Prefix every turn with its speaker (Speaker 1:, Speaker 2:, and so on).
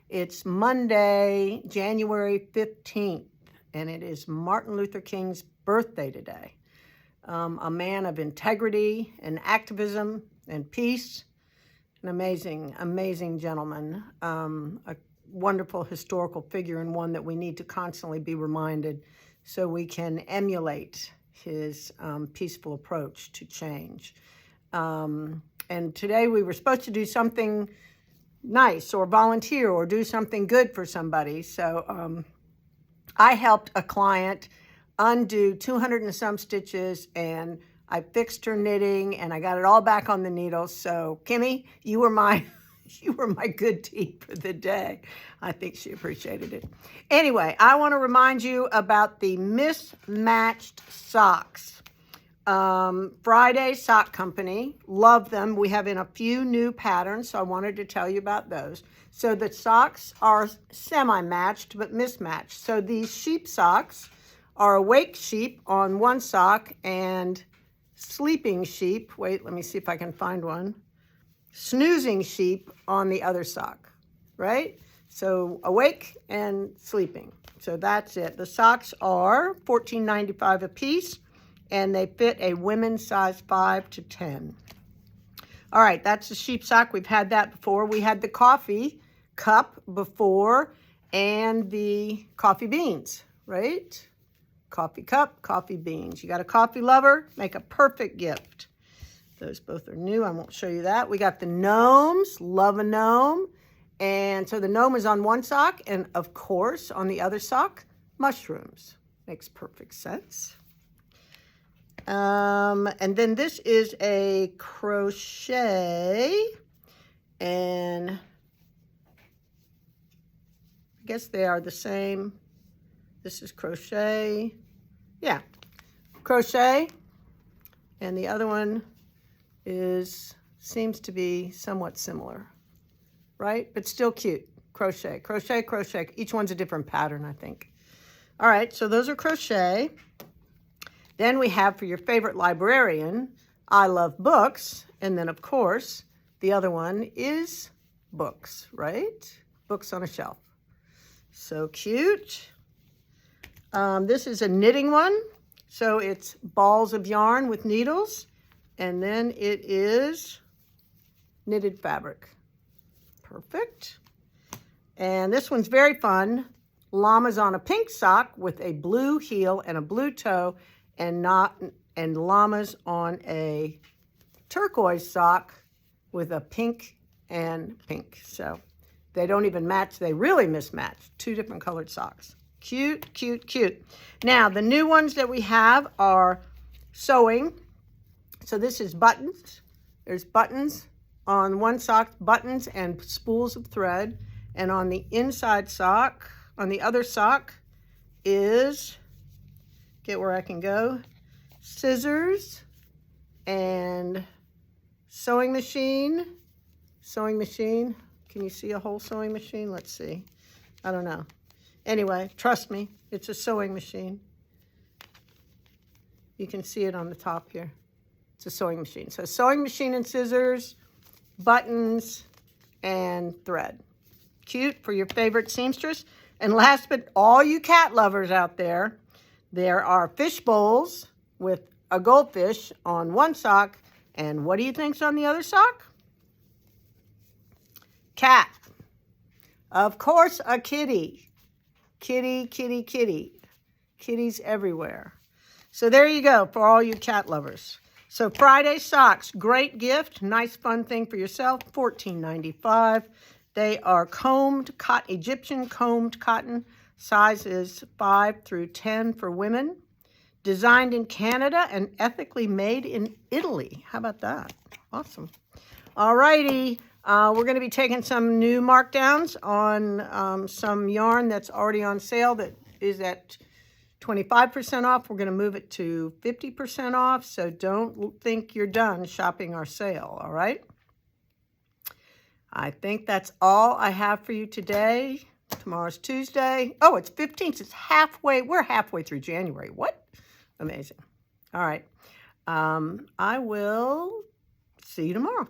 Speaker 1: It's Monday, January 15th, and it is Martin Luther King's birthday today. A man of integrity and activism and peace. An amazing, amazing gentleman. A wonderful historical figure, and one that we need to constantly be reminded so we can emulate his peaceful approach to change. And today we were supposed to do something nice or volunteer or do something good for somebody. So I helped a client undo 200 and some stitches, and I fixed her knitting and I got it all back on the needle. So Kimmy, you were my good deed for the day. I think she appreciated it. Anyway, I want to remind you about the mismatched socks. Friday Sock Company, love them. We have in a few new patterns, so I wanted to tell you about those. So the socks are semi-matched but mismatched. So these sheep socks are awake sheep on one sock and sleeping sheep, wait, let me see if I can find one, snoozing sheep on the other sock, right? So awake and sleeping. So that's it. The socks are $14.95 a piece, and they fit a women's size 5 to 10. All right, that's the sheep sock. We've had that before. We had the coffee cup before and the coffee beans, right? Coffee cup, coffee beans. You got a coffee lover, make a perfect gift. Those both are new. I won't show you that. We got the gnomes, love a gnome. And so the gnome is on one sock, and of course on the other sock, mushrooms. Makes perfect sense. And then this is a crochet, and I guess they are the same. This is crochet. Yeah, crochet. And the other one seems to be somewhat similar, right? But still cute. Crochet, crochet, crochet. Each one's a different pattern, I think. All right, so those are crochet. Then we have, for your favorite librarian, I love books. And then, of course, the other one is books, right? Books on a shelf. So cute. This is a knitting one. So it's balls of yarn with needles. And then it is knitted fabric. Perfect. And this one's very fun. Llamas on a pink sock with a blue heel and a blue toe, and llamas on a turquoise sock with a pink and pink. So they don't even match. They really mismatch. Two different colored socks. Cute, cute, cute. Now, the new ones that we have are sewing. So this is buttons. There's buttons on one sock, buttons and spools of thread. And on the inside sock, on the other sock is, get where I can go, scissors and sewing machine. Sewing machine. Can you see a whole sewing machine? Let's see. I don't know. Anyway, trust me, it's a sewing machine. You can see it on the top here. It's a sewing machine. So sewing machine and scissors, buttons, and thread. Cute for your favorite seamstress. And last but all you cat lovers out there, there are fish bowls with a goldfish on one sock. And what do you think's on the other sock? Cat. Of course, a kitty. Kitty, kitty, kitty. Kitties everywhere. So there you go for all you cat lovers. So Friday socks, great gift, nice fun thing for yourself, $14.95. They are combed cotton, Egyptian combed cotton, sizes 5 through 10 for women. Designed in Canada and ethically made in Italy. How about that? Awesome. All righty. We're going to be taking some new markdowns on some yarn that's already on sale that is at 25% off. We're going to move it to 50% off. So don't think you're done shopping our sale. All right. I think that's all I have for you today. Tomorrow's Tuesday. Oh, it's 15th. It's halfway. We're halfway through January. What? Amazing. All right. I will see you tomorrow.